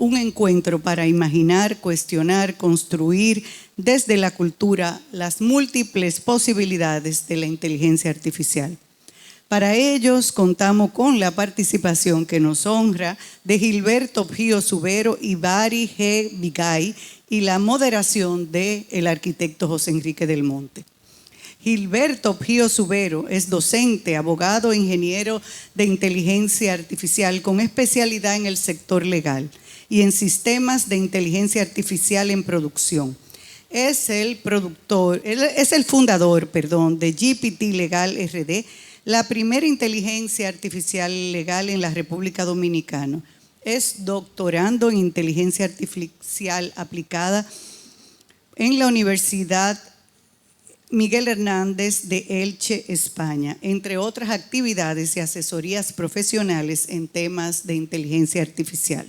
un encuentro para imaginar, cuestionar, construir desde la cultura las múltiples posibilidades de la inteligencia artificial. Para ellos contamos con la participación que nos honra de Gilberto Pío Subero y Bari G. Vigay y la moderación del arquitecto José Enrique del Monte. Gilberto Pío Subero es docente, abogado e ingeniero de inteligencia artificial con especialidad en el sector legal y en sistemas de inteligencia artificial en producción. Es el fundador de GPT Legal RD, la primera inteligencia artificial legal en la República Dominicana. Es doctorando en inteligencia artificial aplicada en la Universidad Miguel Hernández de Elche, España, entre otras actividades y asesorías profesionales en temas de inteligencia artificial.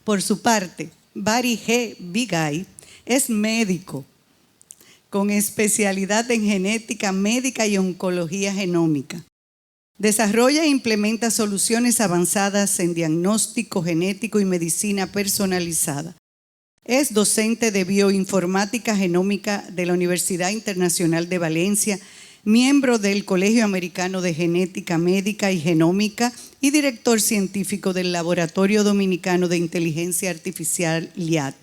Por su parte, Bari G. Vigay es médico con especialidad en genética médica y oncología genómica. Desarrolla e implementa soluciones avanzadas en diagnóstico genético y medicina personalizada. Es docente de bioinformática genómica de la Universidad Internacional de Valencia, miembro del Colegio Americano de Genética Médica y Genómica y director científico del Laboratorio Dominicano de Inteligencia Artificial LIAT.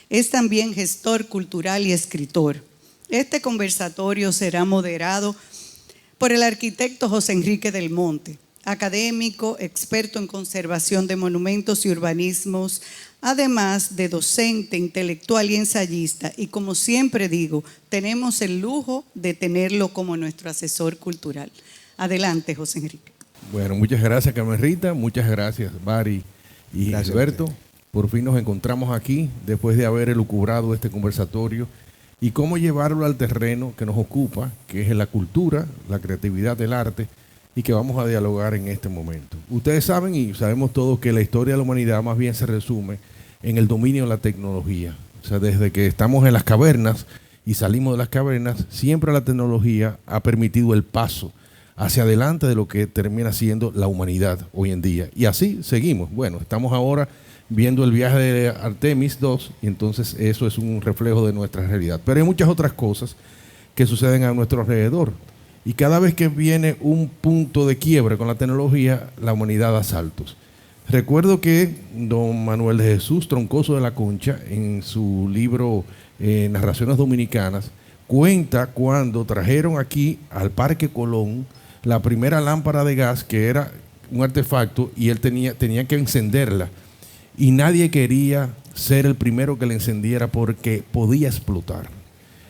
Es también gestor cultural y escritor. Este conversatorio será moderado por el arquitecto José Enrique del Monte, académico, experto en conservación de monumentos y urbanismos, además de docente, intelectual y ensayista. Y como siempre digo, tenemos el lujo de tenerlo como nuestro asesor cultural. Adelante, José Enrique. Bueno, muchas gracias, Carmen Rita. Muchas gracias, Bari y Gilberto. Por fin nos encontramos aquí después de haber elucubrado este conversatorio y cómo llevarlo al terreno que nos ocupa, que es la cultura, la creatividad, el arte, y que vamos a dialogar en este momento. Ustedes saben y sabemos todos que la historia de la humanidad más bien se resume en el dominio de la tecnología. O sea, desde que estamos en las cavernas y salimos de las cavernas, siempre la tecnología ha permitido el paso hacia adelante de lo que termina siendo la humanidad hoy en día. Y así seguimos. Bueno, estamos ahora viendo el viaje de Artemis 2 y entonces eso es un reflejo de nuestra realidad. Pero hay muchas otras cosas que suceden a nuestro alrededor. Y cada vez que viene un punto de quiebre con la tecnología, la humanidad da saltos. Recuerdo que don Manuel de Jesús Troncoso de la Concha, en su libro Narraciones Dominicanas, cuenta cuando trajeron aquí al Parque Colón la primera lámpara de gas, que era un artefacto, y él tenía que encenderla. Y nadie quería ser el primero que la encendiera porque podía explotar.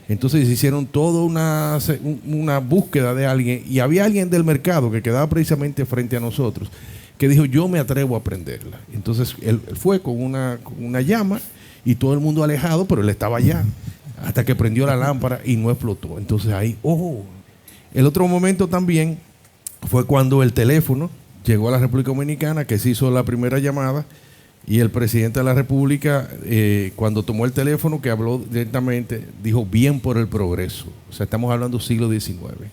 Entonces hicieron toda una búsqueda de alguien, y había alguien del mercado que quedaba precisamente frente a nosotros, que dijo, yo me atrevo a prenderla. Entonces él fue con una llama y todo el mundo alejado, pero él estaba allá, hasta que prendió la lámpara y no explotó. Entonces ahí, El otro momento también fue cuando el teléfono llegó a la República Dominicana, que se hizo la primera llamada, y el presidente de la República, cuando tomó el teléfono, que habló directamente, dijo, bien por el progreso. O sea, estamos hablando siglo XIX.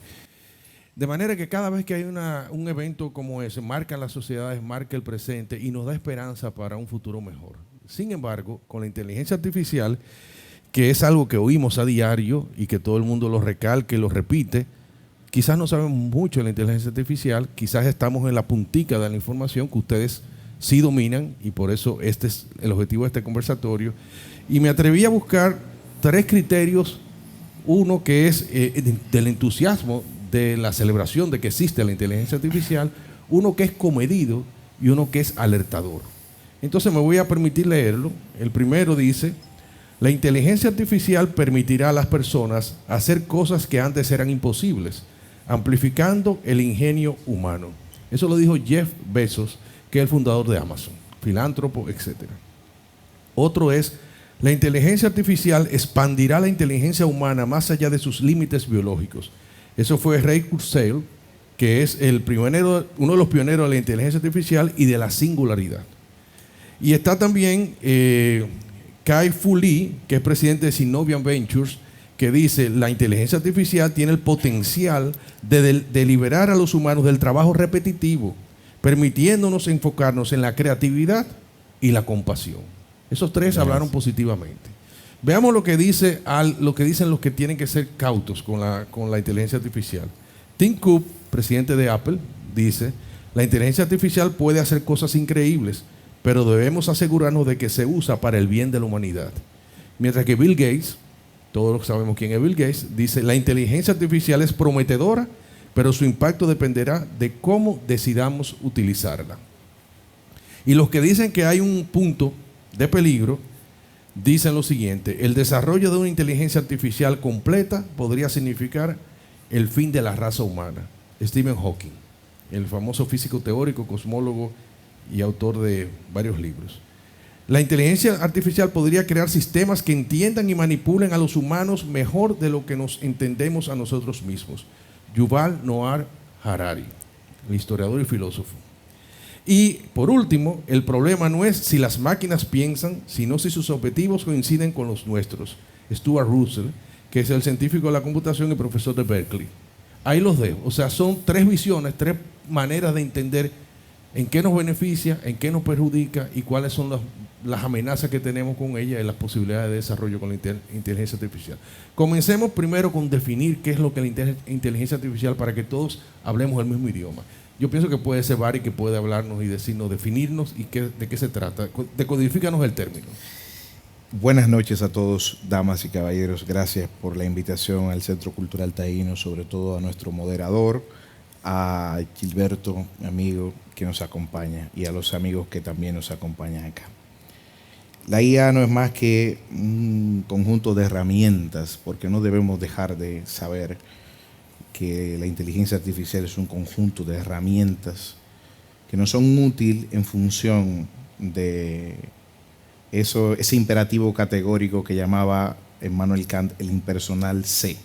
De manera que cada vez que hay un evento como ese, marca las sociedades, marca el presente y nos da esperanza para un futuro mejor. Sin embargo, con la inteligencia artificial, que es algo que oímos a diario y que todo el mundo lo recalca y lo repite, quizás no sabemos mucho de la inteligencia artificial, quizás estamos en la puntica de la información que ustedes sí dominan, y por eso este es el objetivo de este conversatorio. Y me atreví a buscar 3 criterios, uno que es del entusiasmo de la celebración de que existe la inteligencia artificial, uno que es comedido y uno que es alertador. Entonces me voy a permitir leerlo. El primero dice, la inteligencia artificial permitirá a las personas hacer cosas que antes eran imposibles, amplificando el ingenio humano. Eso lo dijo Jeff Bezos, que es el fundador de Amazon, filántropo, etc. Otro es, la inteligencia artificial expandirá la inteligencia humana más allá de sus límites biológicos. Eso fue Ray Kurzweil, que es uno de los pioneros de la inteligencia artificial y de la singularidad. Y está también Kai-Fu Lee, que es presidente de Synovian Ventures, que dice, la inteligencia artificial tiene el potencial de liberar a los humanos del trabajo repetitivo, permitiéndonos enfocarnos en la creatividad y la compasión. Esos tres hablaron positivamente. Veamos lo que dicen los que tienen que ser cautos con la inteligencia artificial. Tim Cook, presidente de Apple, dice: la inteligencia artificial puede hacer cosas increíbles, pero debemos asegurarnos de que se usa para el bien de la humanidad. Mientras que Bill Gates, todos sabemos quién es Bill Gates, dice: la inteligencia artificial es prometedora, pero su impacto dependerá de cómo decidamos utilizarla. Y los que dicen que hay un punto de peligro, dicen lo siguiente: el desarrollo de una inteligencia artificial completa podría significar el fin de la raza humana. Stephen Hawking, el famoso físico teórico, cosmólogo y autor de varios libros. La inteligencia artificial podría crear sistemas que entiendan y manipulen a los humanos mejor de lo que nos entendemos a nosotros mismos. Yuval Noah Harari, el historiador y filósofo. Y por último, el problema no es si las máquinas piensan, sino si sus objetivos coinciden con los nuestros. Stuart Russell, que es el científico de la computación y profesor de Berkeley. Ahí los dejo. O sea, son tres visiones, tres maneras de entender en qué nos beneficia, en qué nos perjudica y cuáles son las amenazas que tenemos con ella y las posibilidades de desarrollo con la inteligencia artificial. Comencemos primero con definir qué es lo que la inteligencia artificial, para que todos hablemos el mismo idioma. Yo pienso que puede ser Barry que puede hablarnos y decirnos, definirnos y de qué se trata. Decodifícanos el término. Buenas noches a todos, damas y caballeros. Gracias por la invitación al Centro Cultural Taíno, sobre todo a nuestro moderador, a Gilberto, mi amigo, que nos acompaña, y a los amigos que también nos acompañan acá. La IA no es más que un conjunto de herramientas, porque no debemos dejar de saber que la inteligencia artificial es un conjunto de herramientas que nos son útiles en función de ese imperativo categórico que llamaba Immanuel Kant el impersonal sé.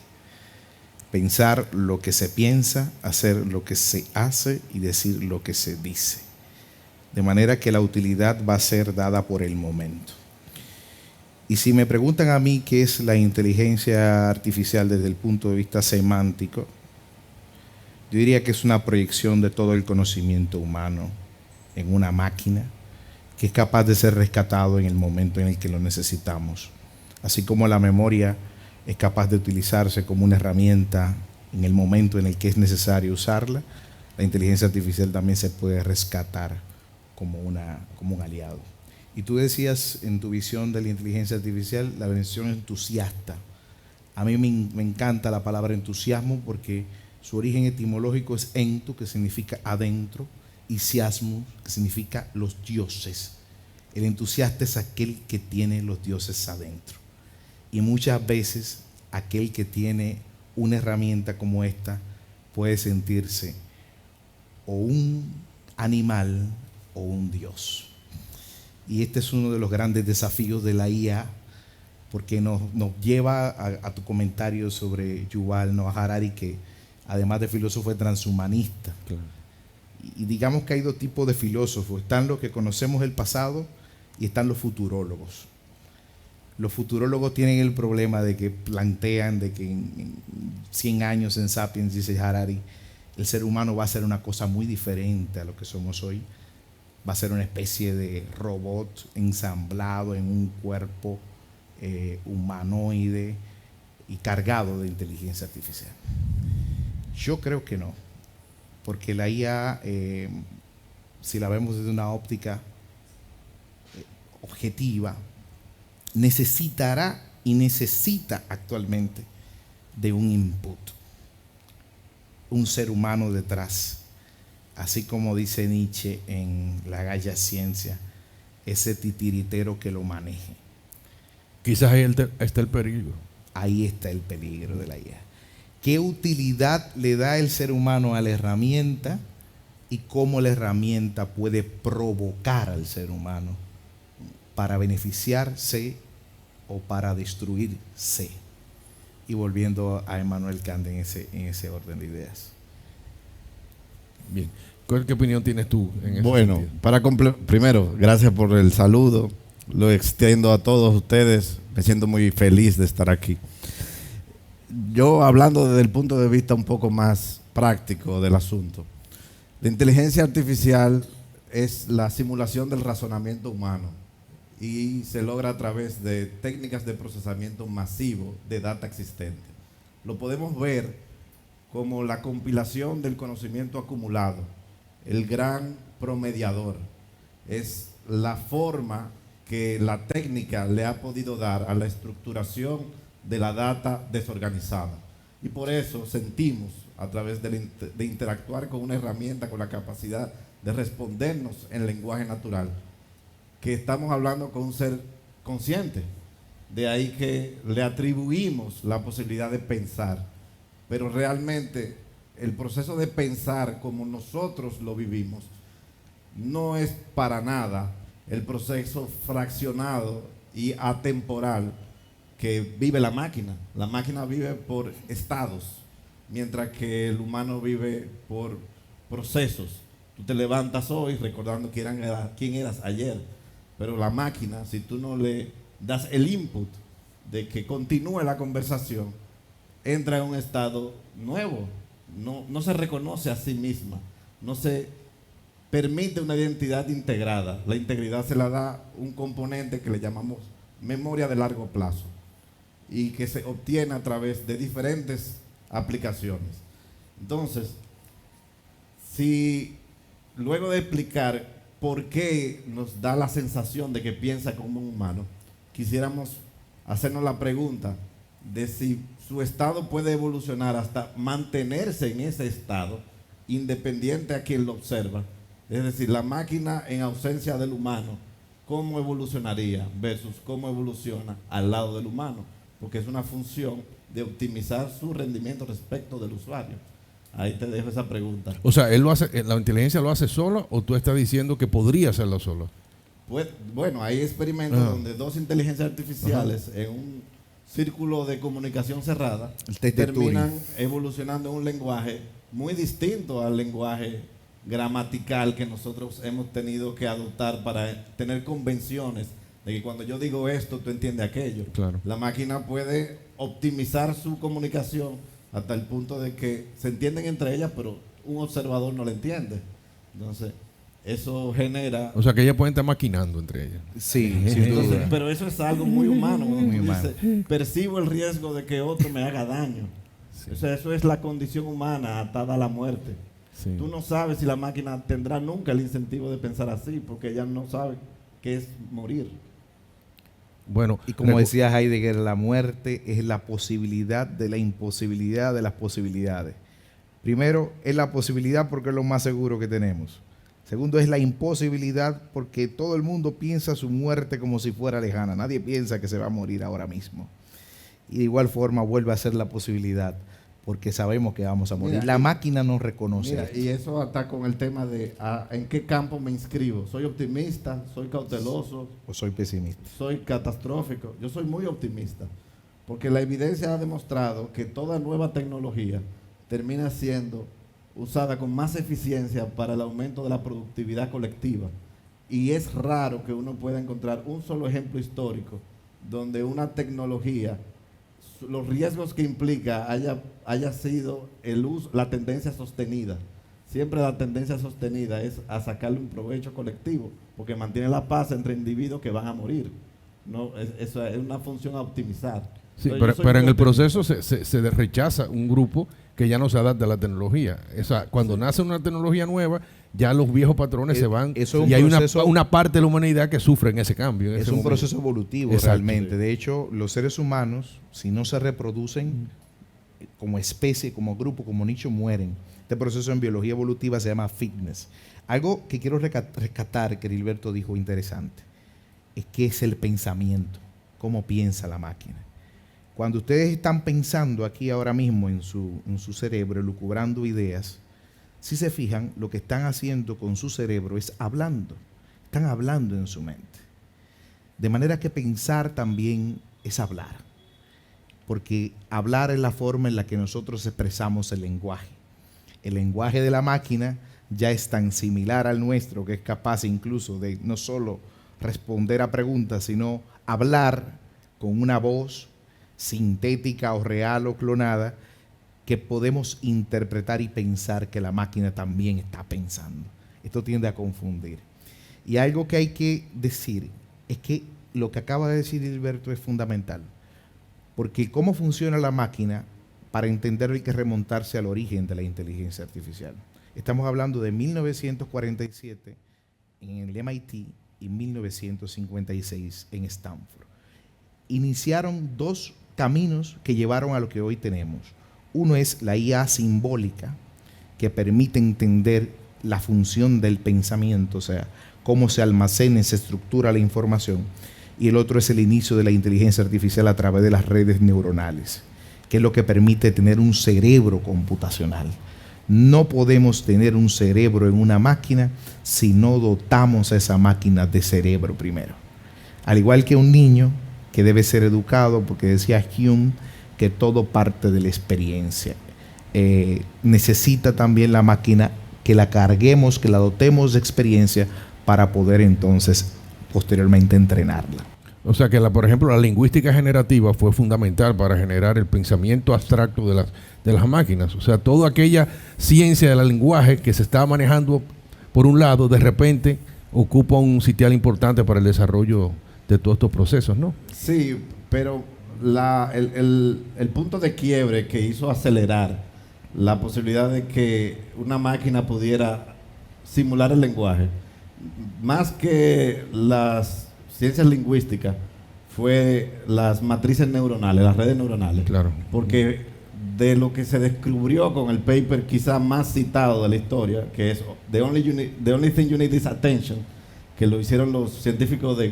Pensar lo que se piensa, hacer lo que se hace y decir lo que se dice. De manera que la utilidad va a ser dada por el momento. Y si me preguntan a mí qué es la inteligencia artificial desde el punto de vista semántico, yo diría que es una proyección de todo el conocimiento humano en una máquina que es capaz de ser rescatado en el momento en el que lo necesitamos. Así como la memoria es capaz de utilizarse como una herramienta en el momento en el que es necesario usarla, la inteligencia artificial también se puede rescatar como un aliado. Y tú decías en tu visión de la inteligencia artificial la versión entusiasta. A mí me encanta la palabra entusiasmo porque su origen etimológico es entu, que significa adentro, y siasmo, que significa los dioses. El entusiasta es aquel que tiene los dioses adentro. Y muchas veces aquel que tiene una herramienta como esta puede sentirse o un animal o un dios. Y este es uno de los grandes desafíos de la IA, porque nos lleva a tu comentario sobre Yuval Noah Harari, que además de filósofo es transhumanista. Claro. Y digamos que hay dos tipos de filósofos. Están los que conocemos el pasado y están los futurólogos. Los futurólogos tienen el problema de que plantean de que en 100 años en Sapiens, dice Harari, el ser humano va a ser una cosa muy diferente a lo que somos hoy. Va a ser una especie de robot ensamblado en un cuerpo humanoide y cargado de inteligencia artificial. Yo creo que no, porque la IA, si la vemos desde una óptica objetiva, necesitará y necesita actualmente de un input, un ser humano detrás, así como dice Nietzsche en La Galla Ciencia, ese titiritero que lo maneje. Quizás ahí está el peligro. Ahí está el peligro de la IA. ¿Qué utilidad le da el ser humano a la herramienta y cómo la herramienta puede provocar al ser humano para beneficiarse o para destruirse? Y volviendo a Immanuel Kant en ese orden de ideas. Bien. ¿Qué opinión tienes tú en eso? Bueno, primero, gracias por el saludo. Lo extiendo a todos ustedes. Me siento muy feliz de estar aquí. Yo, hablando desde el punto de vista un poco más práctico del asunto, la inteligencia artificial es la simulación del razonamiento humano y se logra a través de técnicas de procesamiento masivo de data existente. Lo podemos ver como la compilación del conocimiento acumulado, el gran promediador. Es la forma que la técnica le ha podido dar a la estructuración de la data desorganizada. Y por eso sentimos, a través de interactuar con una herramienta con la capacidad de respondernos en lenguaje natural, que estamos hablando con un ser consciente. De ahí que le atribuimos la posibilidad de pensar. Pero realmente el proceso de pensar como nosotros lo vivimos no es para nada el proceso fraccionado y atemporal que vive la máquina. La máquina vive por estados, mientras que el humano vive por procesos. Tú te levantas hoy recordando quién eras ayer, pero la máquina, si tú no le das el input de que continúe la conversación, entra en un estado nuevo, no se reconoce a sí misma, no se permite una identidad integrada. La integridad se la da un componente que le llamamos memoria de largo plazo y que se obtiene a través de diferentes aplicaciones. Entonces, si luego de explicar por qué nos da la sensación de que piensa como un humano, quisiéramos hacernos la pregunta de si su estado puede evolucionar hasta mantenerse en ese estado, independiente a quien lo observa. Es decir, la máquina en ausencia del humano, ¿cómo evolucionaría versus cómo evoluciona al lado del humano? Porque es una función de optimizar su rendimiento respecto del usuario. Ahí te dejo esa pregunta. O sea, ¿él lo hace, la inteligencia lo hace sola o tú estás diciendo que podría hacerlo solo? Pues, bueno, hay experimentos donde dos inteligencias artificiales en un círculo de comunicación cerrada terminan evolucionando en un lenguaje muy distinto al lenguaje gramatical que nosotros hemos tenido que adoptar para tener convenciones de que cuando yo digo esto, tú entiendes aquello. Claro. La máquina puede optimizar su comunicación hasta el punto de que se entienden entre ellas, pero un observador no la entiende. Entonces, eso genera... O sea, que ellas pueden estar maquinando entre ellas. Sí, sin Entonces, duda. pero eso es algo muy humano. Muy Tú humano. dices, percibo el riesgo de que otro me haga daño. Sí. O sea, eso es la condición humana atada a la muerte. Sí. Tú no sabes si la máquina tendrá nunca el incentivo de pensar así, porque ella no sabe qué es morir. Bueno, Y como decía Heidegger, la muerte es la posibilidad de la imposibilidad de las posibilidades. Primero, es la posibilidad porque es lo más seguro que tenemos. Segundo, es la imposibilidad porque todo el mundo piensa su muerte como si fuera lejana. Nadie piensa que se va a morir ahora mismo. Y de igual forma vuelve a ser la posibilidad porque sabemos que vamos a morir. Mira, la máquina nos reconoce. Mira, y eso está con el tema de en qué campo me inscribo. ¿Soy optimista? ¿Soy cauteloso? ¿O soy pesimista? ¿Soy catastrófico? Yo soy muy optimista, porque la evidencia ha demostrado que toda nueva tecnología termina siendo usada con más eficiencia para el aumento de la productividad colectiva. Y es raro que uno pueda encontrar un solo ejemplo histórico donde una tecnología, los riesgos que implica haya sido el uso, la tendencia sostenida. Siempre la tendencia sostenida es a sacarle un provecho colectivo, porque mantiene la paz entre individuos que van a morir. No, eso es una función a optimizar. sí, Entonces, pero en el optimista. proceso se rechaza un grupo que ya no se adapta a la tecnología. O sea, cuando nace una tecnología nueva, ya los viejos patrones se van eso es y un hay proceso- una parte de la humanidad que sufre en ese cambio. en Es ese un momento. proceso evolutivo Exacto. realmente. De hecho, los seres humanos, si no se reproducen como especie, como grupo, como nicho, mueren. Este proceso en biología evolutiva se llama fitness. Algo que quiero rescatar, que Gilberto dijo interesante, es que es el pensamiento, cómo piensa la máquina. Cuando ustedes están pensando aquí ahora mismo en su cerebro, elucubrando ideas, si se fijan, lo que están haciendo con su cerebro es hablando. Están hablando en su mente. De manera que pensar también es hablar. Porque hablar es la forma en la que nosotros expresamos el lenguaje. El lenguaje de la máquina ya es tan similar al nuestro que es capaz incluso de no solo responder a preguntas, sino hablar con una voz sintética o real o clonada que podemos interpretar y pensar que la máquina también está pensando. Esto tiende a confundir. Y algo que hay que decir es que lo que acaba de decir Gilberto es fundamental, porque cómo funciona la máquina, para entenderlo hay que remontarse al origen de la inteligencia artificial. Estamos hablando de 1947 en el MIT y 1956 en Stanford. Iniciaron dos caminos que llevaron a lo que hoy tenemos. Uno es la IA simbólica, que permite entender la función del pensamiento, o sea, cómo se almacena y se estructura la información. Y el otro es el inicio de la inteligencia artificial a través de las redes neuronales, que es lo que permite tener un cerebro computacional. No podemos tener un cerebro en una máquina si no dotamos a esa máquina de cerebro primero. Al igual que un niño que debe ser educado, porque decía Hume que todo parte de la experiencia. Necesita también la máquina que la carguemos, que la dotemos de experiencia para poder entonces posteriormente entrenarla. O sea que, por ejemplo, la lingüística generativa fue fundamental para generar el pensamiento abstracto de las máquinas. O sea, toda aquella ciencia del lenguaje que se estaba manejando por un lado, de repente ocupa un sitial importante para el desarrollo de todos estos procesos, ¿no? Sí, pero el punto de quiebre que hizo acelerar la posibilidad de que una máquina pudiera simular el lenguaje, más que las ciencias lingüísticas, fue las matrices neuronales, las redes neuronales. Claro. Porque de lo que se descubrió con el paper quizá más citado de la historia, que es The Only Thing You Need Is Attention, que lo hicieron los científicos de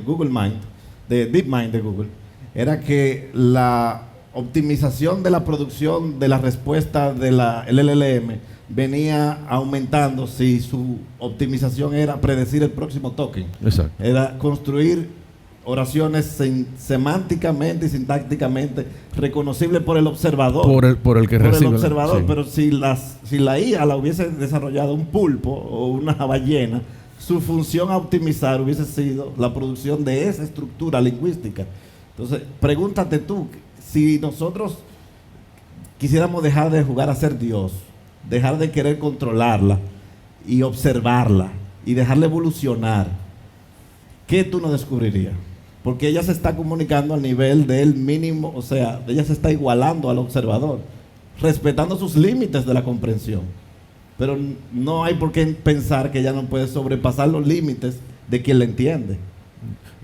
DeepMind de Google, era que la optimización de la producción de la respuesta del LLM venía aumentando si su optimización era predecir el próximo token. Exacto. Era construir oraciones semánticamente y sintácticamente reconocibles por el observador. Por el que recibe. Por el observador, Sí. Pero si la IA la hubiese desarrollado un pulpo o una ballena, su función a optimizar hubiese sido la producción de esa estructura lingüística. Entonces, pregúntate tú, si nosotros quisiéramos dejar de jugar a ser Dios, dejar de querer controlarla y observarla y dejarla evolucionar, ¿qué tú no descubrirías? Porque ella se está comunicando al nivel del mínimo, o sea, ella se está igualando al observador, respetando sus límites de la comprensión. Pero no hay por qué pensar que ella no puede sobrepasar los límites de quien la entiende.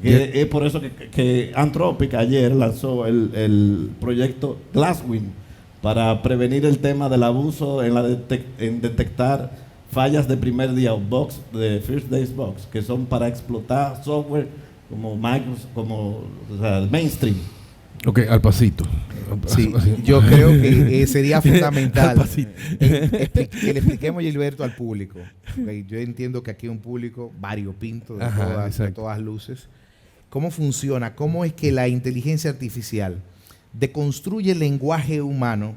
Es por eso que Anthropic ayer lanzó el proyecto Glasswing para prevenir el tema del abuso en detectar fallas de primer día o bugs, de First Days Bugs, que son para explotar software como Microsoft, como mainstream. Ok, al pasito. Sí, yo creo que sería fundamental que le expliquemos, Gilberto, al público. Okay, yo entiendo que aquí hay un público variopinto de todas luces. ¿Cómo funciona? ¿Cómo es que la inteligencia artificial deconstruye el lenguaje humano,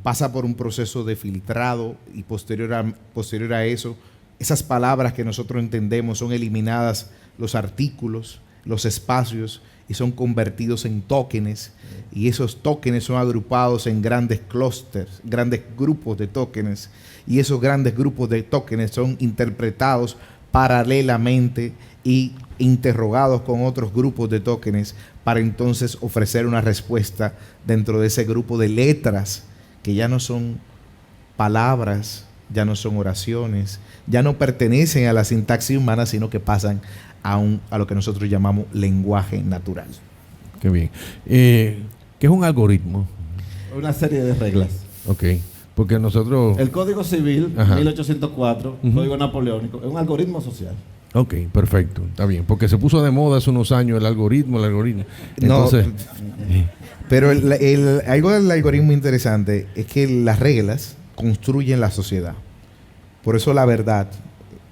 pasa por un proceso de filtrado y posterior a eso, esas palabras que nosotros entendemos son eliminadas, los artículos, los espacios, y son convertidos en tokens, y esos tokens son agrupados en grandes clústeres, grandes grupos de tokens, y esos grandes grupos de tokens son interpretados paralelamente y interrogados con otros grupos de tokens para entonces ofrecer una respuesta dentro de ese grupo de letras que ya no son palabras, ya no son oraciones, ya no pertenecen a la sintaxis humana, sino que pasan a lo que nosotros llamamos lenguaje natural. Qué bien. ¿Qué es un algoritmo? Una serie de reglas. Ok, porque nosotros... El Código Civil, Ajá. 1804, Código Napoleónico, es un algoritmo social. Ok, perfecto, está bien, porque se puso de moda hace unos años el algoritmo. Entonces, pero algo del algoritmo interesante es que las reglas construyen la sociedad. Por eso la verdad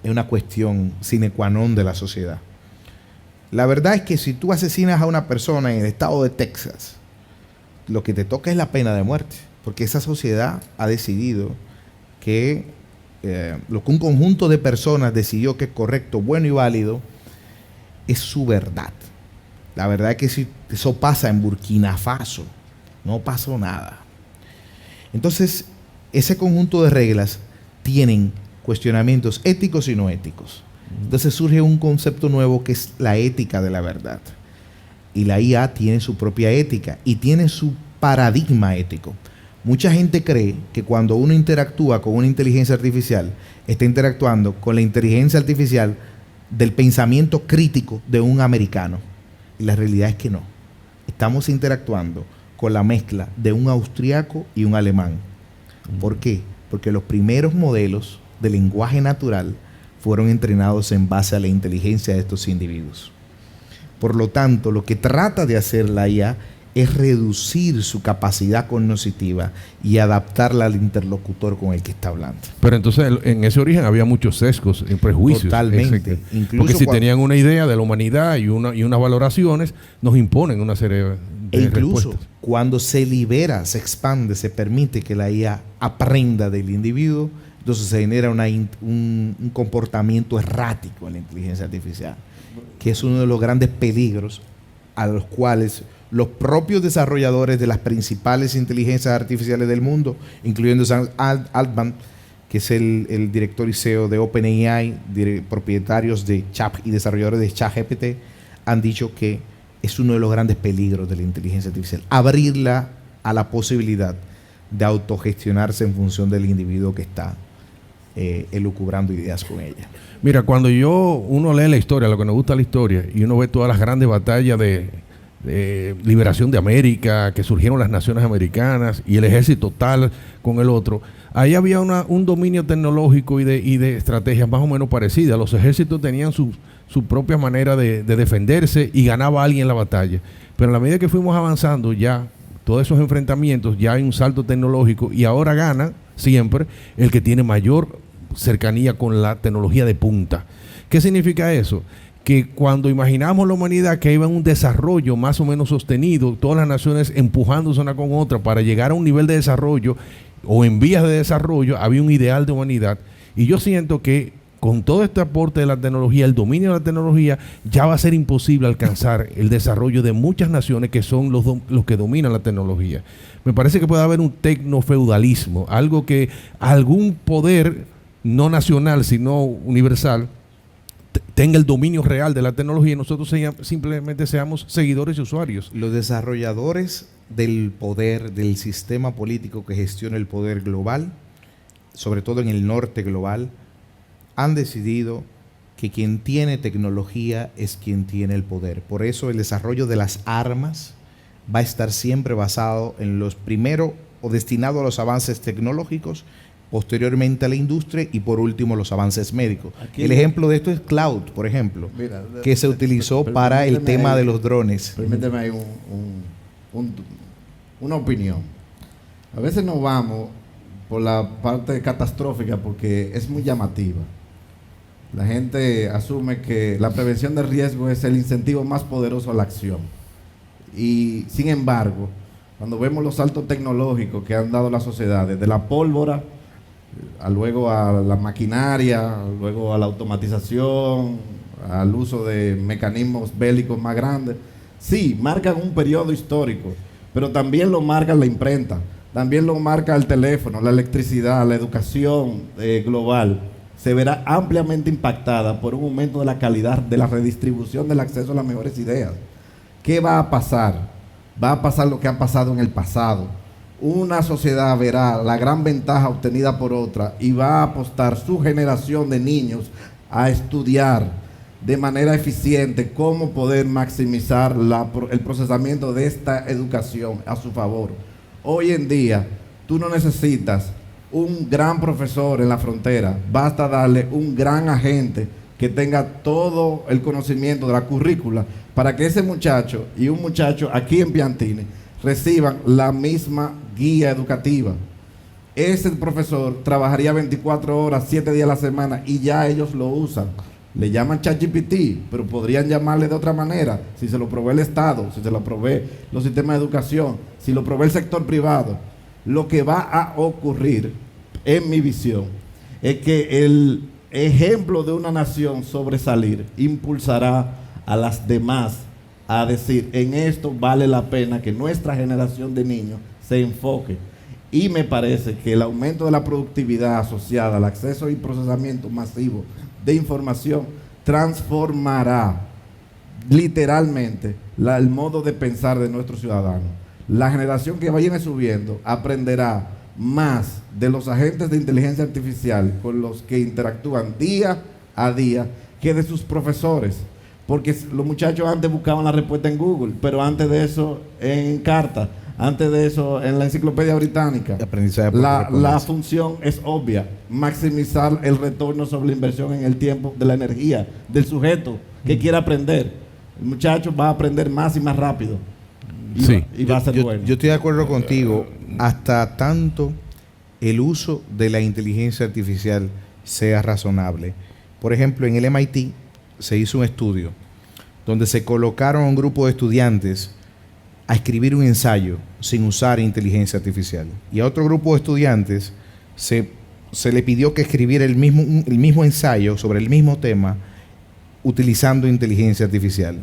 es una cuestión sine qua non de la sociedad. La verdad es que si tú asesinas a una persona en el estado de Texas, lo que te toca es la pena de muerte, porque esa sociedad ha decidido que lo que un conjunto de personas decidió que es correcto, bueno y válido, es su verdad. La verdad es que si eso pasa en Burkina Faso, no pasó nada. Entonces, ese conjunto de reglas tienen cuestionamientos éticos y no éticos. Entonces surge un concepto nuevo que es la ética de la verdad. Y la IA tiene su propia ética y tiene su paradigma ético. Mucha gente cree que cuando uno interactúa con una inteligencia artificial, está interactuando con la inteligencia artificial del pensamiento crítico de un americano. Y la realidad es que no. Estamos interactuando con la mezcla de un austriaco y un alemán. ¿Por qué? Porque los primeros modelos de lenguaje natural fueron entrenados en base a la inteligencia de estos individuos. Por lo tanto, lo que trata de hacer la IA es reducir su capacidad cognitiva y adaptarla al interlocutor con el que está hablando. Pero entonces en ese origen había muchos sesgos y prejuicios. Totalmente. Porque si tenían una idea de la humanidad y unas valoraciones, nos imponen una serie de incluso respuestas. Cuando se libera, se expande, se permite que la IA aprenda del individuo, entonces se genera un comportamiento errático en la inteligencia artificial, que es uno de los grandes peligros a los cuales los propios desarrolladores de las principales inteligencias artificiales del mundo, incluyendo Sam Altman, que es el director y CEO de OpenAI, propietarios de Chat y desarrolladores de ChatGPT, han dicho que es uno de los grandes peligros de la inteligencia artificial, abrirla a la posibilidad de autogestionarse en función del individuo que está elucubrando ideas con ella. Mira, cuando uno lee la historia, lo que nos gusta la historia, y uno ve todas las grandes batallas de liberación de América, que surgieron las naciones americanas y el ejército tal con el otro, ahí había un dominio tecnológico y de estrategias más o menos parecidas. Los ejércitos tenían su propia manera de defenderse y ganaba alguien la batalla. Pero a la medida que fuimos avanzando ya, todos esos enfrentamientos, ya hay un salto tecnológico y ahora gana siempre el que tiene mayor cercanía con la tecnología de punta. ¿Qué significa eso? Que cuando imaginamos la humanidad que iba en un desarrollo más o menos sostenido, todas las naciones empujándose una con otra para llegar a un nivel de desarrollo o en vías de desarrollo, había un ideal de humanidad. Y yo siento que con todo este aporte de la tecnología, el dominio de la tecnología, ya va a ser imposible alcanzar el desarrollo de muchas naciones que son los que dominan la tecnología. Me parece que puede haber un tecnofeudalismo, algo que algún poder no nacional, sino universal, tenga el dominio real de la tecnología y nosotros simplemente seamos seguidores y usuarios. Los desarrolladores del poder, del sistema político que gestiona el poder global, sobre todo en el norte global, han decidido que quien tiene tecnología es quien tiene el poder. Por eso el desarrollo de las armas va a estar siempre basado en los primero o destinado a los avances tecnológicos, posteriormente a la industria y por último los avances médicos. Aquí, el ejemplo de esto es Cloud, por ejemplo, mira, que se utilizó para el tema de los drones. Permíteme ahí una opinión. A veces nos vamos por la parte catastrófica porque es muy llamativa. La gente asume que la prevención de riesgo es el incentivo más poderoso a la acción. Y sin embargo, cuando vemos los saltos tecnológicos que han dado las sociedades, de la pólvora, luego a la maquinaria, luego a la automatización, al uso de mecanismos bélicos más grandes, sí, marcan un periodo histórico, pero también lo marca la imprenta, también lo marca el teléfono, la electricidad, la educación global. Se verá ampliamente impactada por un aumento de la calidad de la redistribución del acceso a las mejores ideas. ¿Qué va a pasar? Va a pasar lo que ha pasado en el pasado. Una sociedad verá la gran ventaja obtenida por otra y va a apostar su generación de niños a estudiar de manera eficiente cómo poder maximizar el procesamiento de esta educación a su favor. Hoy en día, tú no necesitas un gran profesor en la frontera, basta darle un gran agente que tenga todo el conocimiento de la currícula para que ese muchacho y un muchacho aquí en Piantini reciban la misma guía educativa. Ese profesor trabajaría 24 horas, 7 días a la semana y ya ellos lo usan. Le llaman ChatGPT, pero podrían llamarle de otra manera, si se lo provee el Estado, si se lo provee los sistemas de educación, si lo provee el sector privado. Lo que va a ocurrir, en mi visión, es que el ejemplo de una nación sobresalir impulsará a las demás a decir, en esto vale la pena que nuestra generación de niños se enfoque. Y me parece que el aumento de la productividad asociada al acceso y procesamiento masivo de información transformará literalmente el modo de pensar de nuestros ciudadanos. La generación que vaya subiendo aprenderá más de los agentes de inteligencia artificial con los que interactúan día a día que de sus profesores. Porque los muchachos antes buscaban la respuesta en Google, pero antes de eso en carta, antes de eso en la enciclopedia británica. La función es obvia: maximizar el retorno sobre la inversión en el tiempo, de la energía del sujeto que quiera aprender. El muchacho va a aprender más y más rápido. Y va a ser bueno. Yo estoy de acuerdo contigo, hasta tanto el uso de la inteligencia artificial sea razonable. Por ejemplo, en el MIT se hizo un estudio donde se colocaron a un grupo de estudiantes a escribir un ensayo sin usar inteligencia artificial. Y a otro grupo de estudiantes se le pidió que escribiera el mismo ensayo sobre el mismo tema utilizando inteligencia artificial.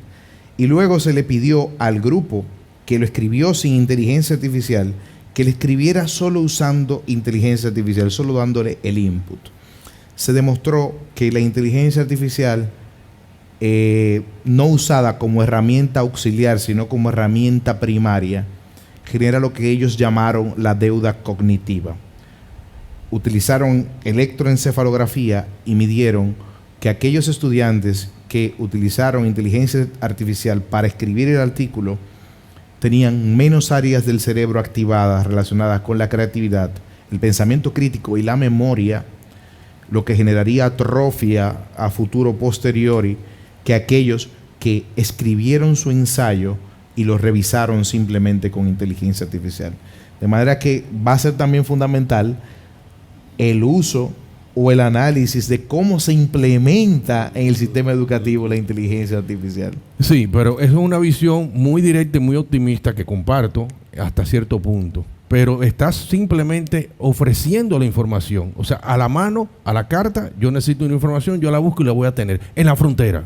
Y luego se le pidió al grupo que lo escribió sin inteligencia artificial que le escribiera solo usando inteligencia artificial, solo dándole el input. Se demostró que la inteligencia artificial, no usada como herramienta auxiliar, sino como herramienta primaria, genera lo que ellos llamaron la deuda cognitiva. Utilizaron electroencefalografía y midieron que aquellos estudiantes que utilizaron inteligencia artificial para escribir el artículo tenían menos áreas del cerebro activadas relacionadas con la creatividad, el pensamiento crítico y la memoria, lo que generaría atrofia a futuro posteriori, que aquellos que escribieron su ensayo y lo revisaron simplemente con inteligencia artificial. De manera que va a ser también fundamental el uso o el análisis de cómo se implementa en el sistema educativo la inteligencia artificial. Sí, pero es una visión muy directa y muy optimista que comparto hasta cierto punto. Pero estás simplemente ofreciendo la información. O sea, a la mano, a la carta, yo necesito una información, yo la busco y la voy a tener en la frontera.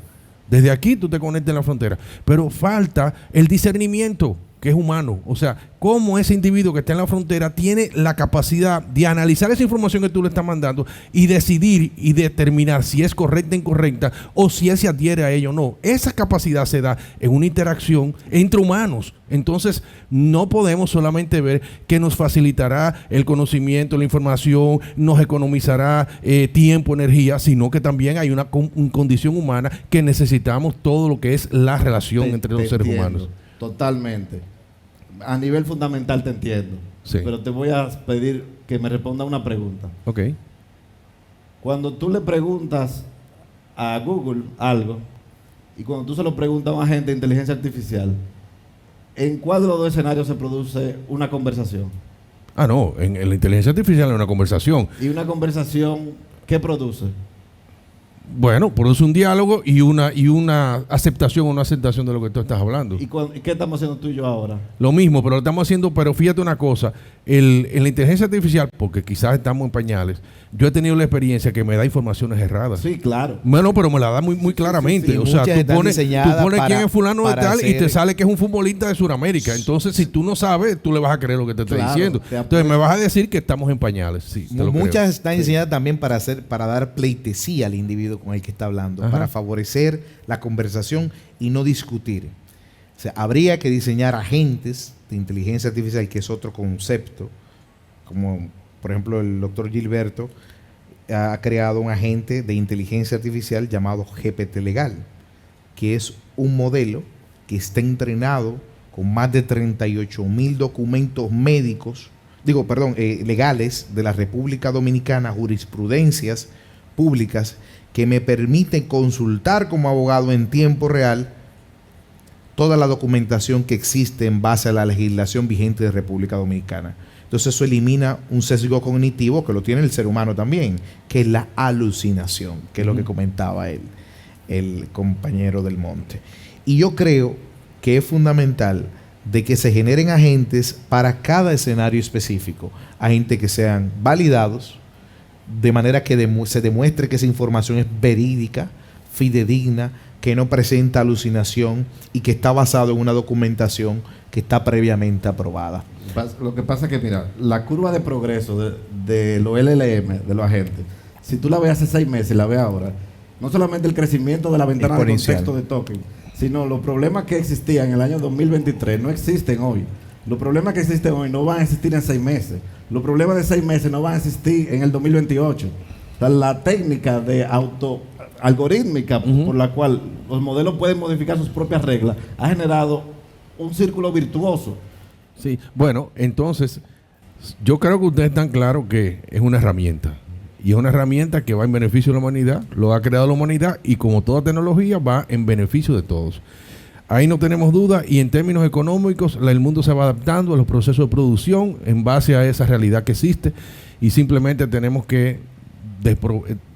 Desde aquí tú te conectas en la frontera. Pero falta el discernimiento, que es humano. O sea, cómo ese individuo que está en la frontera tiene la capacidad de analizar esa información que tú le estás mandando y decidir y determinar si es correcta o incorrecta, o si él se adhiere a ello o no. Esa capacidad se da en una interacción entre humanos. Entonces, no podemos solamente ver que nos facilitará el conocimiento, la información, nos economizará tiempo, energía, sino que también hay una condición humana que necesitamos todo lo que es la relación entre los seres humanos. Totalmente. A nivel fundamental te entiendo. Sí. Pero te voy a pedir que me responda una pregunta. Ok. Cuando tú le preguntas a Google algo y cuando tú se lo preguntas a un agente de inteligencia artificial, ¿en cuál de los dos escenarios se produce una conversación? Ah, no. En la inteligencia artificial es una conversación. ¿Y una conversación qué produce? Bueno, produce un diálogo y una aceptación o no aceptación de lo que tú estás hablando. ¿Y qué estamos haciendo tú y yo ahora? Lo mismo, pero lo estamos haciendo, pero fíjate una cosa, en la inteligencia artificial, porque quizás estamos en pañales, yo he tenido la experiencia que me da informaciones erradas. Sí, claro. Bueno, pero me la da muy claramente. Sí, o sea, tú pones quién es fulano de tal y te sale que es un futbolista de Sudamérica. Entonces, si tú no sabes, tú le vas a creer lo que te está diciendo. Entonces, me vas a decir que estamos en pañales. Sí, muchas están diseñadas también para dar pleitesía al individuo con el que está hablando, para favorecer la conversación y no discutir. O sea, habría que diseñar agentes de inteligencia artificial, que es otro concepto, como por ejemplo el doctor Gilberto ha creado un agente de inteligencia artificial llamado GPT Legal, que es un modelo que está entrenado con más de 38,000 documentos médicos, legales de la República Dominicana, jurisprudencias públicas que me permiten consultar como abogado en tiempo real toda la documentación que existe en base a la legislación vigente de República Dominicana. Entonces eso elimina un sesgo cognitivo que lo tiene el ser humano también, que es la alucinación, que es lo que comentaba el compañero del Monte. Y yo creo que es fundamental de que se generen agentes para cada escenario específico, agentes que sean validados, de manera que se demuestre que esa información es verídica, fidedigna, que no presenta alucinación y que está basado en una documentación que está previamente aprobada. Lo que pasa es que, mira, la curva de progreso de los LLM, de los agentes, si tú la ves hace 6 meses y la ves ahora, no solamente el crecimiento de la ventana de contexto de token, sino los problemas que existían en el año 2023 no existen hoy. Los problemas que existen hoy no van a existir en 6 meses. Los problemas de 6 meses no van a existir en el 2028. O sea, la técnica de algorítmica por la cual los modelos pueden modificar sus propias reglas ha generado un círculo virtuoso. Sí, bueno, entonces yo creo que ustedes están claros que es una herramienta. Y es una herramienta que va en beneficio de la humanidad, lo ha creado la humanidad y como toda tecnología va en beneficio de todos. Ahí no tenemos duda y en términos económicos el mundo se va adaptando a los procesos de producción en base a esa realidad que existe y simplemente tenemos que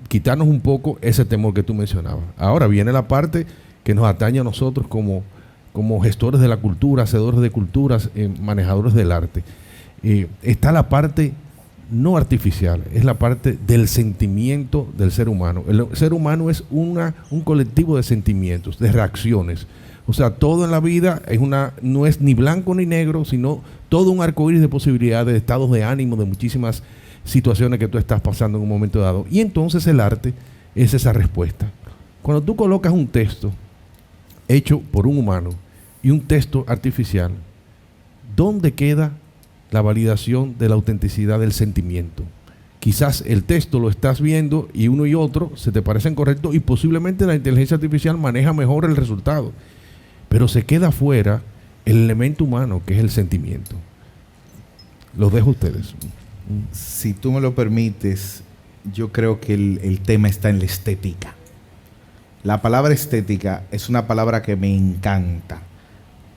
quitarnos un poco ese temor que tú mencionabas. Ahora viene la parte que nos atañe a nosotros como gestores de la cultura, hacedores de culturas, manejadores del arte. Está la parte no artificial, es la parte del sentimiento del ser humano. El ser humano es un colectivo de sentimientos, de reacciones. O sea, todo en la vida no es ni blanco ni negro, sino todo un arcoíris de posibilidades, de estados de ánimo, de muchísimas situaciones que tú estás pasando en un momento dado. Y entonces el arte es esa respuesta. Cuando tú colocas un texto hecho por un humano y un texto artificial, ¿dónde queda la validación de la autenticidad del sentimiento? Quizás el texto lo estás viendo y uno y otro se te parecen correctos y posiblemente la inteligencia artificial maneja mejor el resultado, pero se queda fuera el elemento humano que es el sentimiento. Los dejo a ustedes. Si tú me lo permites, yo creo que el tema está en la estética. La palabra estética es una palabra que me encanta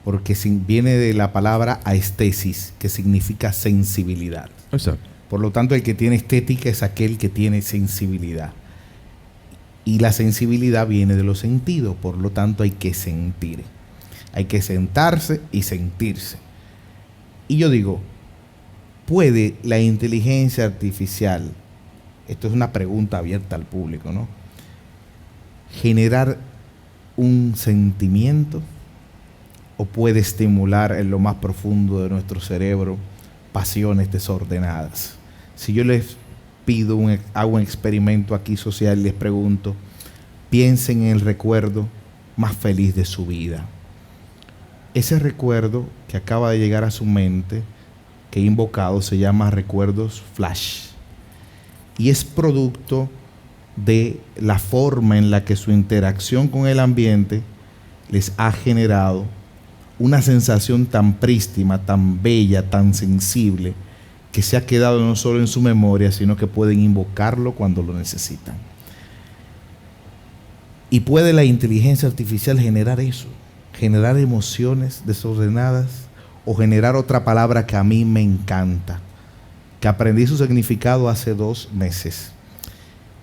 porque viene de la palabra aestesis, que significa sensibilidad. Exacto. Por lo tanto, el que tiene estética es aquel que tiene sensibilidad. Y la sensibilidad viene de los sentidos, por lo tanto hay que sentir. Hay que sentarse y sentirse. Y yo digo, ¿puede la inteligencia artificial, esto es una pregunta abierta al público, ¿no?, generar un sentimiento? ¿O puede estimular en lo más profundo de nuestro cerebro pasiones desordenadas? Si yo les pido, hago un experimento aquí social y les pregunto, piensen en el recuerdo más feliz de su vida. Ese recuerdo que acaba de llegar a su mente, que he invocado, se llama recuerdos flash. Y es producto de la forma en la que su interacción con el ambiente les ha generado una sensación tan prístina, tan bella, tan sensible, que se ha quedado no solo en su memoria, sino que pueden invocarlo cuando lo necesitan. Y puede la inteligencia artificial generar eso, generar emociones desordenadas, o generar otra palabra que a mí me encanta, que aprendí su significado hace 2 meses,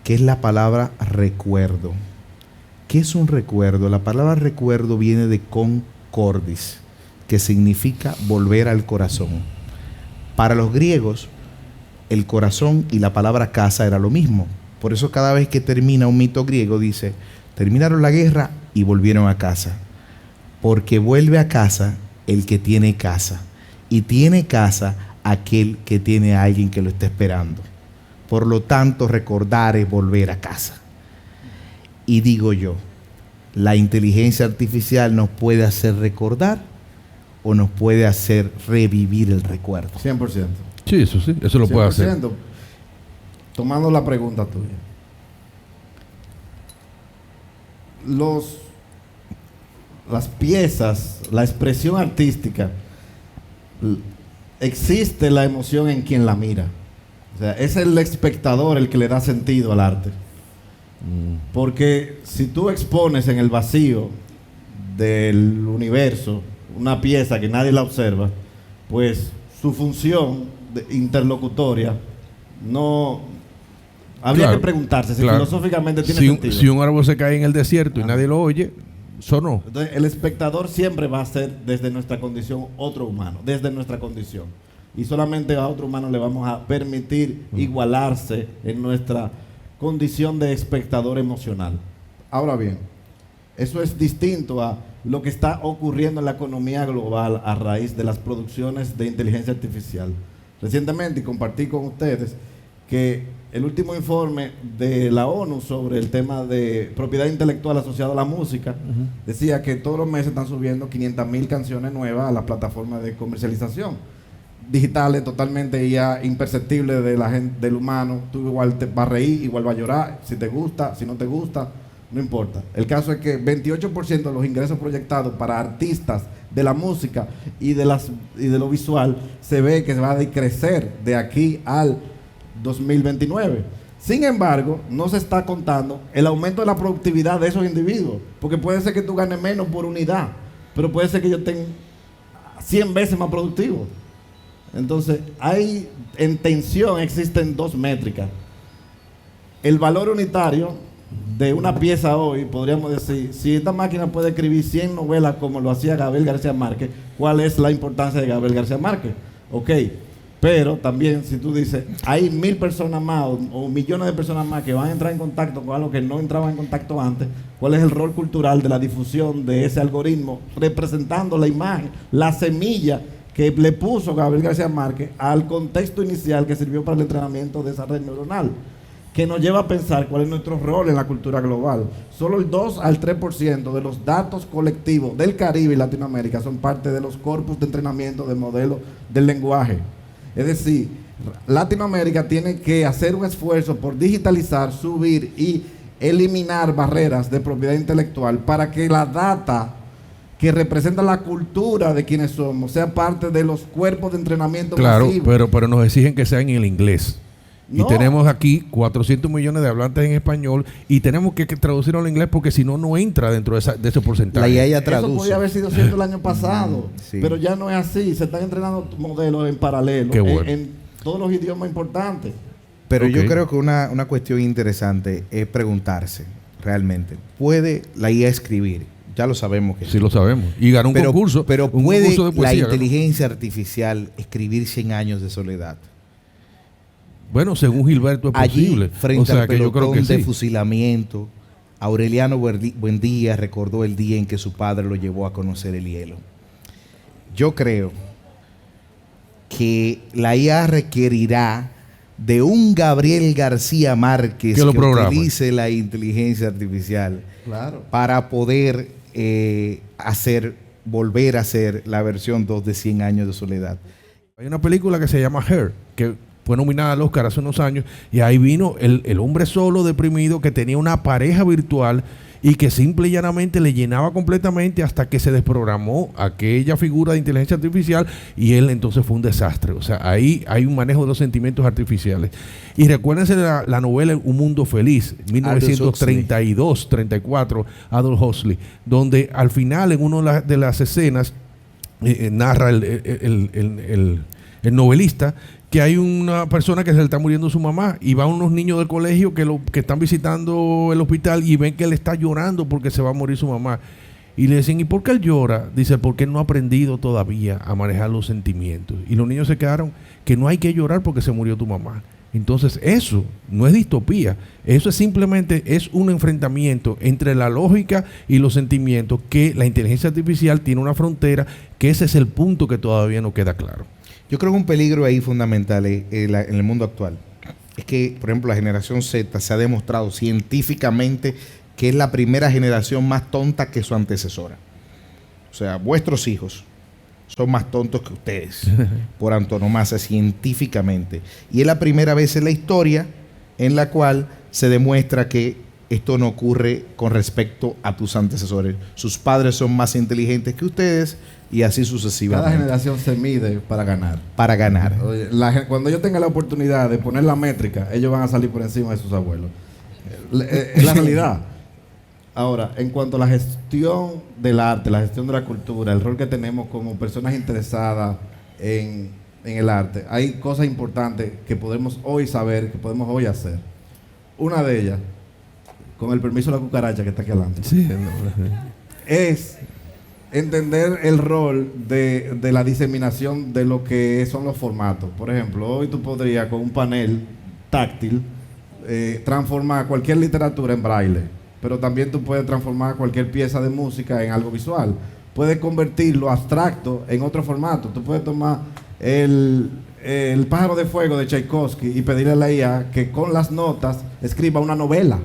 que es la palabra recuerdo. ¿Qué es un recuerdo? La palabra recuerdo viene de concordis, que significa volver al corazón. Para los griegos, el corazón y la palabra casa era lo mismo. Por eso cada vez que termina un mito griego dice, terminaron la guerra y volvieron a casa. Porque vuelve a casa el que tiene casa. Y tiene casa aquel que tiene a alguien que lo está esperando. Por lo tanto, recordar es volver a casa. Y digo yo, ¿la inteligencia artificial nos puede hacer recordar o nos puede hacer revivir el recuerdo? 100%. Sí, eso lo puede hacer. Tomando la pregunta tuya. Las piezas, la expresión artística, existe la emoción en quien la mira. O sea, es el espectador el que le da sentido al arte. Porque si tú expones en el vacío del universo una pieza que nadie la observa, pues su función interlocutoria no... Habría que preguntarse si filosóficamente tiene sentido. Si un árbol se cae en el desierto y nadie lo oye, sonó. Entonces, el espectador siempre va a ser desde nuestra condición otro humano, desde nuestra condición. Y solamente a otro humano le vamos a permitir igualarse en nuestra condición de espectador emocional. Ahora bien, Eso es distinto a lo que está ocurriendo en la economía global a raíz de las producciones de inteligencia artificial. Recientemente compartí con ustedes que el último informe de la ONU sobre el tema de propiedad intelectual asociada a la música decía que todos los meses están subiendo 500,000 canciones nuevas a las plataformas de comercialización digitales, totalmente ya imperceptibles de la gente, del humano. Tú igual te vas a reír, igual vas a llorar, si te gusta, si no te gusta, no importa. El caso es que 28% de los ingresos proyectados para artistas de la música y de lo visual se ve que va a decrecer de aquí al 2029. Sin embargo, no se está contando el aumento de la productividad de esos individuos, porque puede ser que tú ganes menos por unidad, pero puede ser que yo tenga 100 veces más productivo. Entonces, en tensión existen dos métricas. El valor unitario de una pieza hoy, podríamos decir, si esta máquina puede escribir 100 novelas como lo hacía Gabriel García Márquez, ¿cuál es la importancia de Gabriel García Márquez? Ok, pero también si tú dices, hay 1,000 personas más o millones de personas más que van a entrar en contacto con algo que no entraban en contacto antes, ¿cuál es el rol cultural de la difusión de ese algoritmo representando la imagen, la semilla que le puso Gabriel García Márquez al contexto inicial que sirvió para el entrenamiento de esa red neuronal? Que nos lleva a pensar cuál es nuestro rol en la cultura global. Solo el 2 al 3% de los datos colectivos del Caribe y Latinoamérica son parte de los corpus de entrenamiento de modelos del lenguaje. Es decir, Latinoamérica tiene que hacer un esfuerzo por digitalizar, subir y eliminar barreras de propiedad intelectual para que la data que representa la cultura de quienes somos sea parte de los cuerpos de entrenamiento masivo. Claro, pero nos exigen que sea en el inglés. No. Y tenemos aquí 400 millones de hablantes en español y tenemos que traducirlo al inglés porque si no, no entra dentro de ese porcentaje. La IA traduce. Eso podía haber sido cierto el año pasado, sí, pero ya no es así. Se están entrenando modelos en paralelo en todos los idiomas importantes. Pero yo creo que una cuestión interesante es preguntarse realmente, ¿puede la IA escribir? Ya lo sabemos que sí. Lo sabemos. Y ganó un concurso. Pero ¿puede concurso de poesía, la inteligencia artificial escribir 100 años de soledad? Bueno, según Gilberto es posible. Allí, frente al pelotón de fusilamiento, Aureliano Buendía recordó el día en que su padre lo llevó a conocer el hielo. Yo creo que la IA requerirá de un Gabriel García Márquez que utilice la inteligencia artificial para poder volver a hacer la versión 2 de 100 años de soledad. Hay una película que se llama Her, que fue nominada al Oscar hace unos años, y ahí vino el hombre solo, deprimido, que tenía una pareja virtual y que simple y llanamente le llenaba completamente hasta que se desprogramó aquella figura de inteligencia artificial y él entonces fue un desastre. O sea, ahí hay un manejo de los sentimientos artificiales. Y recuérdense de la novela Un Mundo Feliz, 1932-34, Aldous Huxley, donde al final en una de las escenas narra el novelista que hay una persona que se le está muriendo su mamá y van unos niños del colegio que están visitando el hospital y ven que él está llorando porque se va a morir su mamá. Y le dicen, ¿y por qué él llora? Dice, porque él no ha aprendido todavía a manejar los sentimientos. Y los niños se quedaron que no hay que llorar porque se murió tu mamá. Entonces eso no es distopía, eso es simplemente un enfrentamiento entre la lógica y los sentimientos, que la inteligencia artificial tiene una frontera, que ese es el punto que todavía no queda claro. Yo creo que un peligro ahí fundamental en el mundo actual es que, por ejemplo, la generación Z se ha demostrado científicamente que es la primera generación más tonta que su antecesora. O sea, vuestros hijos son más tontos que ustedes, por antonomasia, científicamente. Y es la primera vez en la historia en la cual se demuestra que esto no ocurre con respecto a tus antecesores. Sus padres son más inteligentes que ustedes y así sucesivamente. Cada generación se mide para ganar. Para ganar. Oye, cuando yo tenga la oportunidad de poner la métrica, ellos van a salir por encima de sus abuelos. Es la realidad. Ahora, en cuanto a la gestión del arte, la gestión de la cultura, el rol que tenemos como personas interesadas en el arte, hay cosas importantes que podemos hoy saber, que podemos hoy hacer. Una de ellas, con el permiso de la cucaracha que está aquí adelante, es entender el rol de la diseminación de lo que son los formatos. Por ejemplo, hoy tú podrías con un panel táctil transformar cualquier literatura en braille. pero también tú puedes transformar cualquier pieza de música en algo visual. Puedes convertir lo abstracto en otro formato. Tú puedes tomar el pájaro de fuego de Tchaikovsky y pedirle a la IA que con las notas escriba una novela.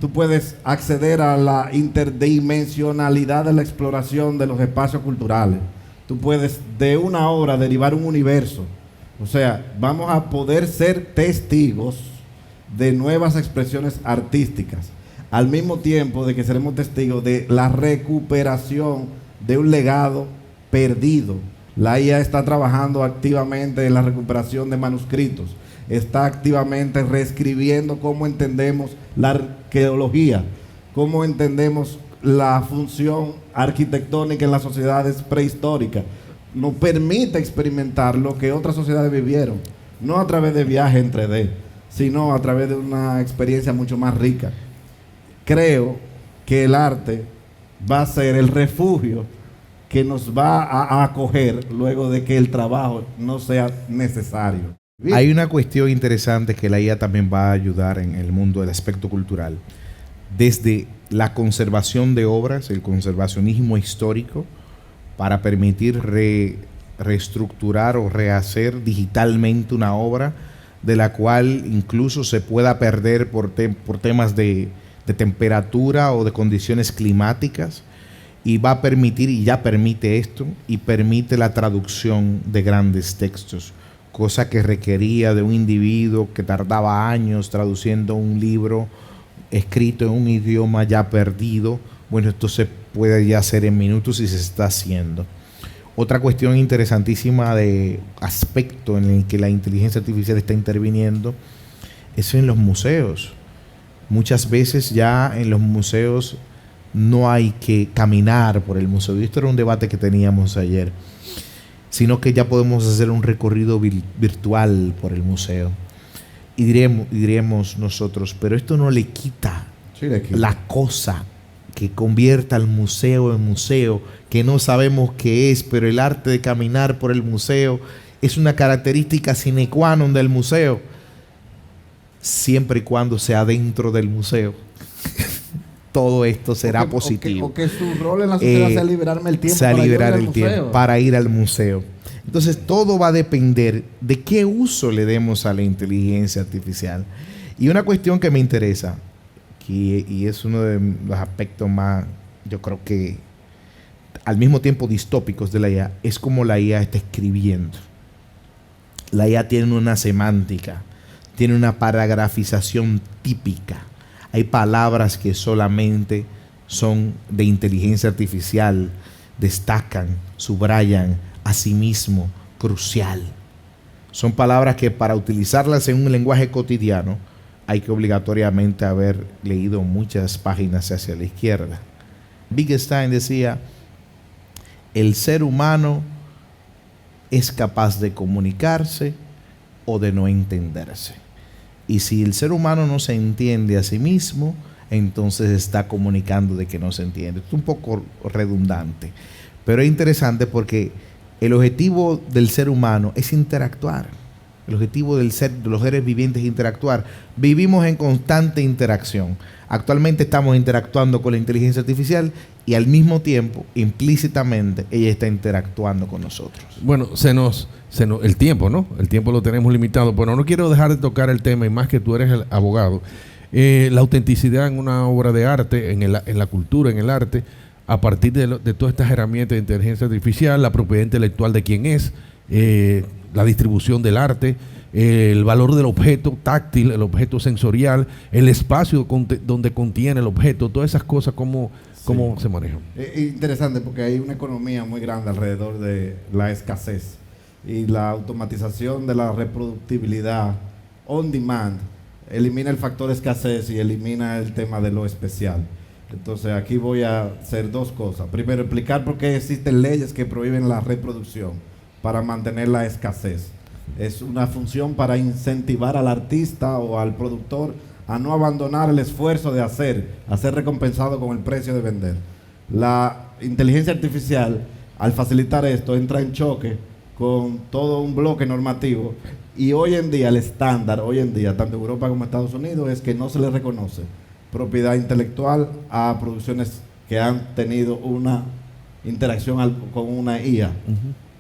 Tú puedes acceder a la interdimensionalidad de la exploración de los espacios culturales. Tú puedes de una obra derivar un universo. O sea, vamos a poder ser testigos de nuevas expresiones artísticas, al mismo tiempo de que seremos testigos de la recuperación de un legado perdido. La IA está trabajando activamente en la recuperación de manuscritos, está activamente reescribiendo cómo entendemos la arqueología, cómo entendemos la función arquitectónica en las sociedades prehistóricas. Nos permite experimentar lo que otras sociedades vivieron, no a través de viajes en 3D, sino a través de una experiencia mucho más rica. Creo que el arte va a ser el refugio que nos va a acoger luego de que el trabajo no sea necesario. Bien. Hay una cuestión interesante que la IA también va a ayudar en el mundo del aspecto cultural, desde la conservación de obras, el conservacionismo histórico, para permitir reestructurar o rehacer digitalmente una obra de la cual incluso se pueda perder por temas de temperatura o de condiciones climáticas, y va a permitir, y ya permite esto, y permite la traducción de grandes textos, cosa que requería de un individuo que tardaba años traduciendo un libro escrito en un idioma ya perdido. Bueno, esto se puede ya hacer en minutos y se está haciendo. Otra cuestión interesantísima de aspecto en el que la inteligencia artificial está interviniendo es en los museos. Muchas veces ya en los museos no hay que caminar por el museo. Y esto era un debate que teníamos ayer, sino que ya podemos hacer un recorrido virtual por el museo. Y diremos nosotros, pero esto no le quita, la cosa que convierta al museo en museo, que no sabemos qué es, pero el arte de caminar por el museo es una característica sine qua non del museo, siempre y cuando sea dentro del museo. Todo esto será positivo. O que su rol en la sociedad sea liberarme el tiempo para ir al museo. Entonces todo va a depender de qué uso le demos a la inteligencia artificial. Y una cuestión que me interesa, y es uno de los aspectos más, yo creo que al mismo tiempo distópicos de la IA, es como la IA está escribiendo. La IA tiene una semántica, tiene una paragrafización típica. Hay palabras que solamente son de inteligencia artificial, destacan, subrayan, asimismo, crucial. Son palabras que para utilizarlas en un lenguaje cotidiano hay que obligatoriamente haber leído muchas páginas hacia la izquierda. Wittgenstein decía, el ser humano es capaz de comunicarse o de no entenderse. Y si el ser humano no se entiende a sí mismo, entonces está comunicando de que no se entiende. Es un poco redundante, pero es interesante porque el objetivo del ser humano es interactuar. El objetivo de los seres vivientes es interactuar. Vivimos en constante interacción. Actualmente estamos interactuando con la inteligencia artificial y al mismo tiempo, implícitamente, ella está interactuando con nosotros. Bueno, el tiempo, ¿no? El tiempo lo tenemos limitado, pero no quiero dejar de tocar el tema, y más que tú eres el abogado. La autenticidad en una obra de arte, en la cultura, en el arte, a partir de todas estas herramientas de inteligencia artificial, la propiedad intelectual de quién es, la distribución del arte, el valor del objeto táctil, el objeto sensorial, el espacio donde contiene el objeto, todas esas cosas, ¿cómo se manejan? Es interesante porque hay una economía muy grande alrededor de la escasez y la automatización de la reproductibilidad on demand elimina el factor escasez y elimina el tema de lo especial. Entonces aquí voy a hacer dos cosas. Primero, explicar por qué existen leyes que prohíben la reproducción para mantener la escasez. Es una función para incentivar al artista o al productor a no abandonar el esfuerzo de a ser recompensado con el precio de vender. La inteligencia artificial, al facilitar esto, entra en choque con todo un bloque normativo, y hoy en día el estándar, tanto en Europa como en Estados Unidos, es que no se le reconoce propiedad intelectual a producciones que han tenido una interacción con una IA.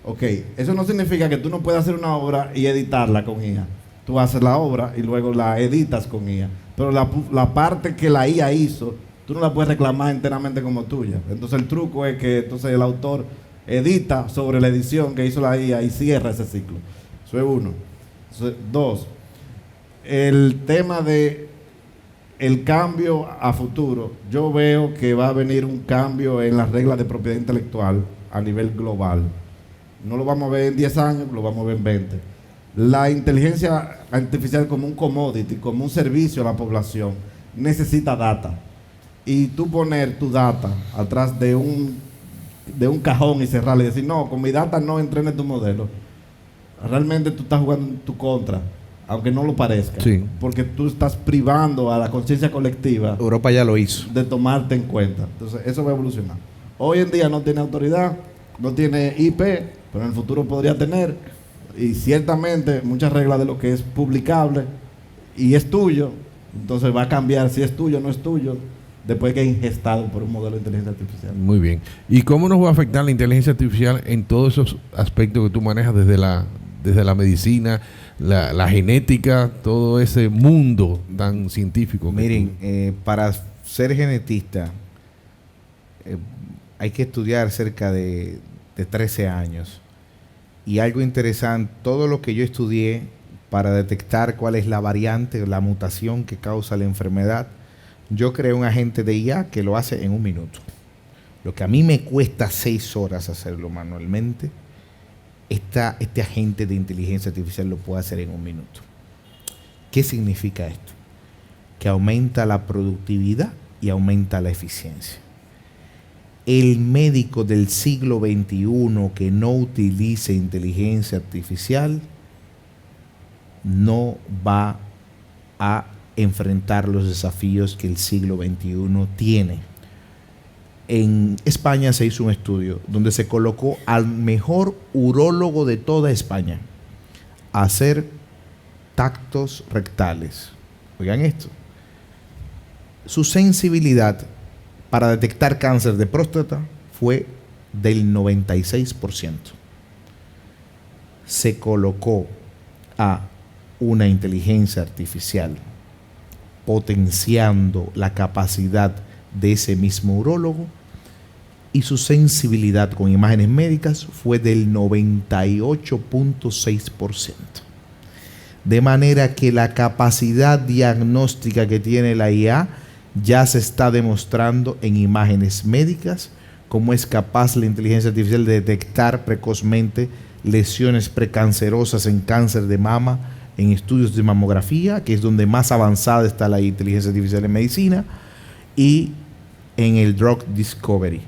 Ok, eso no significa que tú no puedas hacer una obra y editarla con IA. Tú haces la obra y luego la editas con IA. Pero la parte que la IA hizo, tú no la puedes reclamar enteramente como tuya. Entonces el truco es que entonces el autor edita sobre la edición que hizo la IA y cierra ese ciclo. Eso es uno. Dos, el tema de el cambio a futuro. Yo veo que va a venir un cambio en las reglas de propiedad intelectual a nivel global. No lo vamos a ver en 10 años, lo vamos a ver en 20. La inteligencia artificial como un commodity, como un servicio a la población, necesita data. Y tú poner tu data atrás de un cajón y cerrarle y decir, no, con mi data no entrene tu modelo. Realmente tú estás jugando en tu contra, aunque no lo parezca. Sí. Porque tú estás privando a la conciencia colectiva. Europa ya lo hizo. De tomarte en cuenta. Entonces, eso va a evolucionar. Hoy en día no tiene autoridad, no tiene IP, pero en el futuro podría tener. Y ciertamente muchas reglas de lo que es publicable y es tuyo, entonces va a cambiar si es tuyo o no es tuyo, después que es ingestado por un modelo de inteligencia artificial. Muy bien. ¿Y cómo nos va a afectar la inteligencia artificial en todos esos aspectos que tú manejas desde la medicina, la genética, todo ese mundo tan científico? Miren, para ser genetista hay que estudiar cerca de 13 años. Y algo interesante, todo lo que yo estudié para detectar cuál es la variante, la mutación que causa la enfermedad, yo creé un agente de IA que lo hace en 1 minuto. Lo que a mí me cuesta 6 horas hacerlo manualmente, este agente de inteligencia artificial lo puede hacer en 1 minuto. ¿Qué significa esto? Que aumenta la productividad y aumenta la eficiencia. El médico del siglo XXI que no utilice inteligencia artificial no va a enfrentar los desafíos que el siglo XXI tiene. En España se hizo un estudio donde se colocó al mejor urólogo de toda España a hacer tactos rectales. Oigan esto. Su sensibilidad para detectar cáncer de próstata fue del 96%. Se colocó a una inteligencia artificial potenciando la capacidad de ese mismo urólogo y su sensibilidad con imágenes médicas fue del 98.6%. De manera que la capacidad diagnóstica que tiene la IA ya se está demostrando en imágenes médicas cómo es capaz la inteligencia artificial de detectar precozmente lesiones precancerosas en cáncer de mama en estudios de mamografía, que es donde más avanzada está la inteligencia artificial en medicina, y en el drug discovery.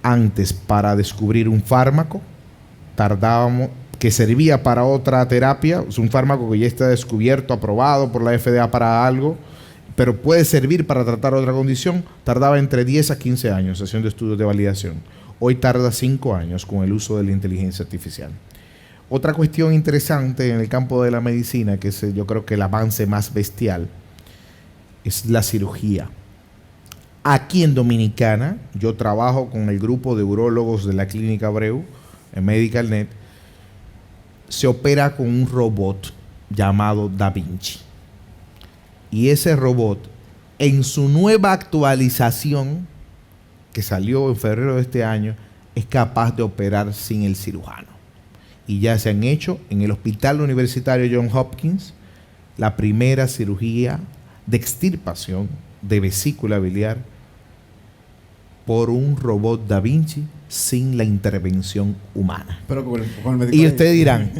Antes, para descubrir un fármaco, tardábamos, que servía para otra terapia, es un fármaco que ya está descubierto, aprobado por la FDA para algo, pero puede servir para tratar otra condición, tardaba entre 10 a 15 años haciendo estudios de validación. Hoy tarda 5 años con el uso de la inteligencia artificial. Otra cuestión interesante en el campo de la medicina, que es yo creo que el avance más bestial, es la cirugía. Aquí en Dominicana, yo trabajo con el grupo de urólogos de la Clínica Abreu, en MedicalNet, se opera con un robot llamado Da Vinci. Y ese robot, en su nueva actualización, que salió en febrero de este año, es capaz de operar sin el cirujano. Y ya se han hecho en el Hospital Universitario Johns Hopkins la primera cirugía de extirpación de vesícula biliar por un robot Da Vinci sin la intervención humana. Pero con el médico. Y ustedes dirán,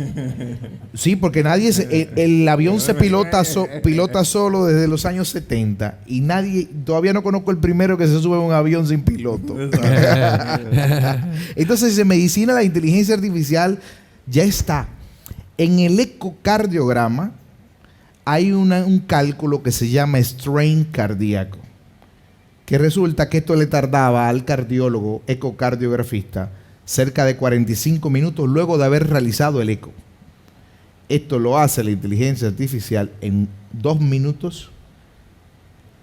sí, porque nadie el avión se pilota solo desde los años 70 y nadie, todavía no conozco el primero que se sube a un avión sin piloto. Entonces, en medicina la inteligencia artificial ya está. En el ecocardiograma hay un cálculo que se llama strain cardíaco, que resulta que esto le tardaba al cardiólogo ecocardiografista cerca de 45 minutos luego de haber realizado el eco. Esto lo hace la inteligencia artificial en 2 minutos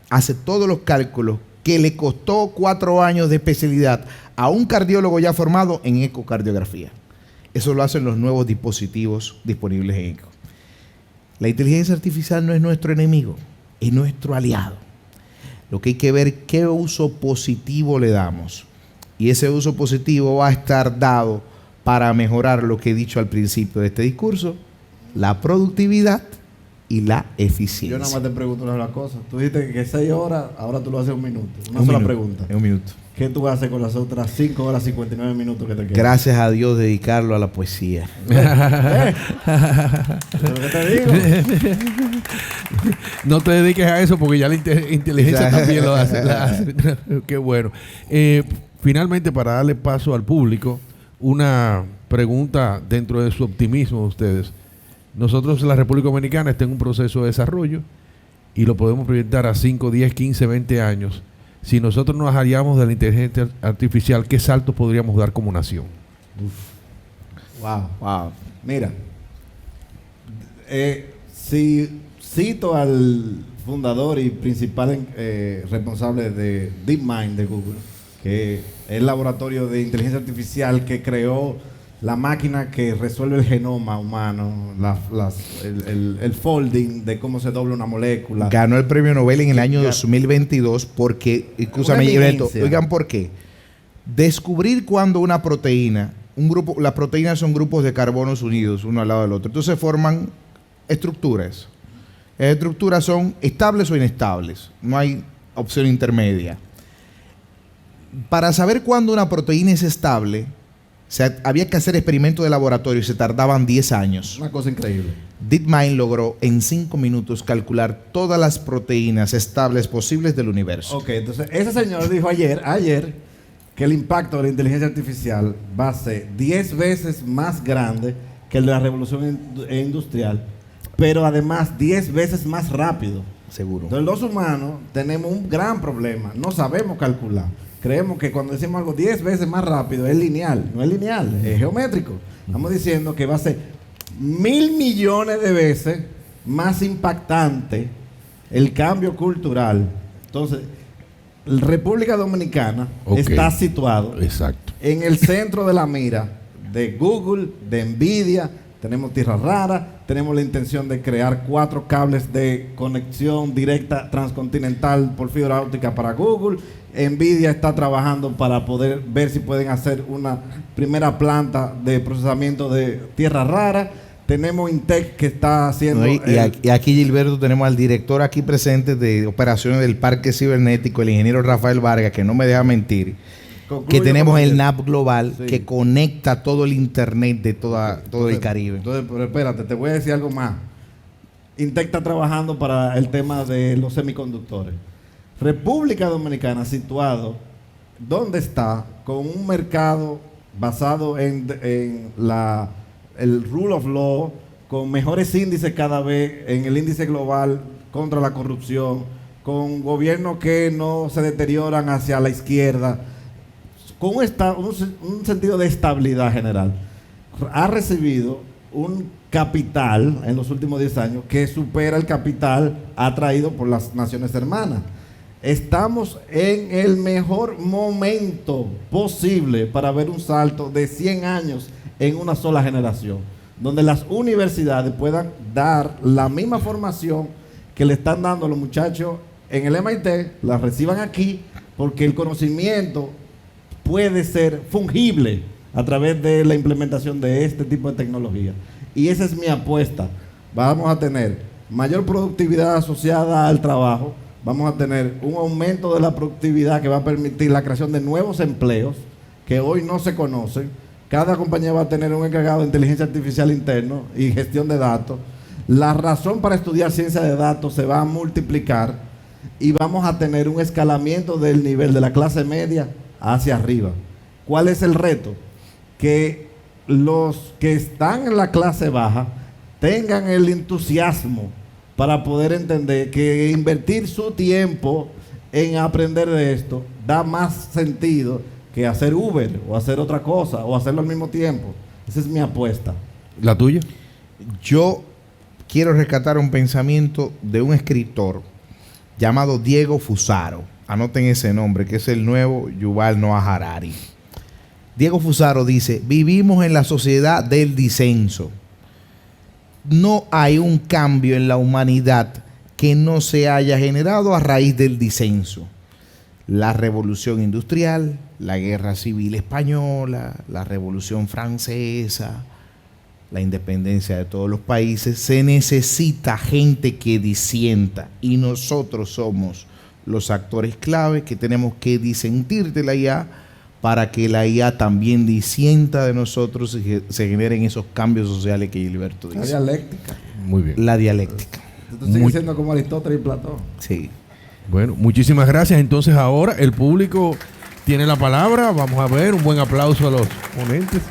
hace todos los cálculos que le costó 4 años de especialidad a un cardiólogo ya formado en ecocardiografía. Eso lo hacen los nuevos dispositivos disponibles en ECO. La inteligencia artificial no es nuestro enemigo, es nuestro aliado. Lo que hay que ver qué uso positivo le damos. Y ese uso positivo va a estar dado para mejorar lo que he dicho al principio de este discurso, la productividad y la eficiencia. Yo nada más te pregunto una cosa. Tú dijiste que 6 horas, ahora tú lo haces en 1 minuto. Una Un sola minuto, pregunta. en 1 minuto. ¿Qué tú haces con las otras 5 horas 59 minutos que te quedan? Gracias a Dios dedicarlo a la poesía. ¿Lo que te digo? No te dediques a eso porque ya la inteligencia también lo hace. Qué bueno. Finalmente, para darle paso al público, una pregunta dentro de su optimismo de ustedes. Nosotros en la República Dominicana está en un proceso de desarrollo y lo podemos proyectar a 5, 10, 15, 20 años. Si nosotros nos hallamos de la inteligencia artificial, ¿qué saltos podríamos dar como nación? Wow. Mira, si cito al fundador y principal responsable de DeepMind de Google, que es el laboratorio de inteligencia artificial que creó la máquina que resuelve el genoma humano, el folding de cómo se dobla una molécula. Ganó el premio Nobel en el año 2022 porque, oigan por qué. Descubrir cuando una proteína, las proteínas son grupos de carbonos unidos uno al lado del otro. Entonces forman estructuras. Las estructuras son estables o inestables. No hay opción intermedia. Para saber cuándo una proteína es estable, había que hacer experimentos de laboratorio y se tardaban 10 años. Una cosa increíble. DeepMind logró en 5 minutos calcular todas las proteínas estables posibles del universo. Ok, entonces ese señor dijo ayer que el impacto de la inteligencia artificial va a ser 10 veces más grande que el de la revolución industrial, pero además 10 veces más rápido. Seguro. Entonces los humanos tenemos un gran problema, no sabemos calcular. Creemos que cuando decimos algo 10 veces más rápido es lineal. No es lineal, es geométrico. Estamos diciendo que va a ser 1.000 millones de veces más impactante el cambio cultural. Entonces, República Dominicana está situado en el centro de la mira de Google, de Nvidia. Tenemos tierra rara, tenemos la intención de crear 4 cables de conexión directa transcontinental por fibra óptica para Google. Nvidia está trabajando para poder ver si pueden hacer una primera planta de procesamiento de tierra rara. Tenemos Intec que está haciendo... Y aquí, Gilberto, tenemos al director aquí presente de operaciones del Parque Cibernético, el ingeniero Rafael Vargas, que no me deja mentir. Que tenemos el NAP global, sí, que conecta todo el internet de todo el Caribe. Entonces, pero espérate, te voy a decir algo más. Intec está trabajando para el tema de los semiconductores. República Dominicana situado donde está con un mercado basado en el rule of law, con mejores índices cada vez en el índice global contra la corrupción, con gobiernos que no se deterioran hacia la izquierda, con un sentido de estabilidad general. Ha recibido un capital en los últimos 10 años que supera el capital atraído por las naciones hermanas. Estamos en el mejor momento posible para ver un salto de 100 años en una sola generación, donde las universidades puedan dar la misma formación que le están dando a los muchachos en el MIT, la reciban aquí, porque el conocimiento puede ser fungible a través de la implementación de este tipo de tecnología. Y esa es mi apuesta. Vamos a tener mayor productividad asociada al trabajo, vamos a tener un aumento de la productividad que va a permitir la creación de nuevos empleos que hoy no se conocen. Cada compañía va a tener un encargado de inteligencia artificial interno y gestión de datos. La razón para estudiar ciencia de datos se va a multiplicar y vamos a tener un escalamiento del nivel de la clase media hacia arriba. ¿Cuál es el reto? Que los que están en la clase baja tengan el entusiasmo para poder entender que invertir su tiempo en aprender de esto da más sentido que hacer Uber o hacer otra cosa o hacerlo al mismo tiempo. Esa es mi apuesta. ¿La tuya? Yo quiero rescatar un pensamiento de un escritor llamado Diego Fusaro. Anoten ese nombre, que es el nuevo Yuval Noah Harari. Diego Fusaro dice: vivimos en la sociedad del disenso. No hay un cambio en la humanidad que no se haya generado a raíz del disenso. La revolución industrial, la guerra civil española, la revolución francesa, la independencia de todos los países, se necesita gente que disienta, y nosotros somos los actores clave que tenemos que disentir de la IA para que la IA también disienta de nosotros y se generen esos cambios sociales que Gilberto dice. La dialéctica. Muy bien. La dialéctica. Tú sigues siendo como Aristóteles y Platón. Sí. Bueno, muchísimas gracias. Entonces ahora el público tiene la palabra. Vamos a ver, un buen aplauso a los ponentes.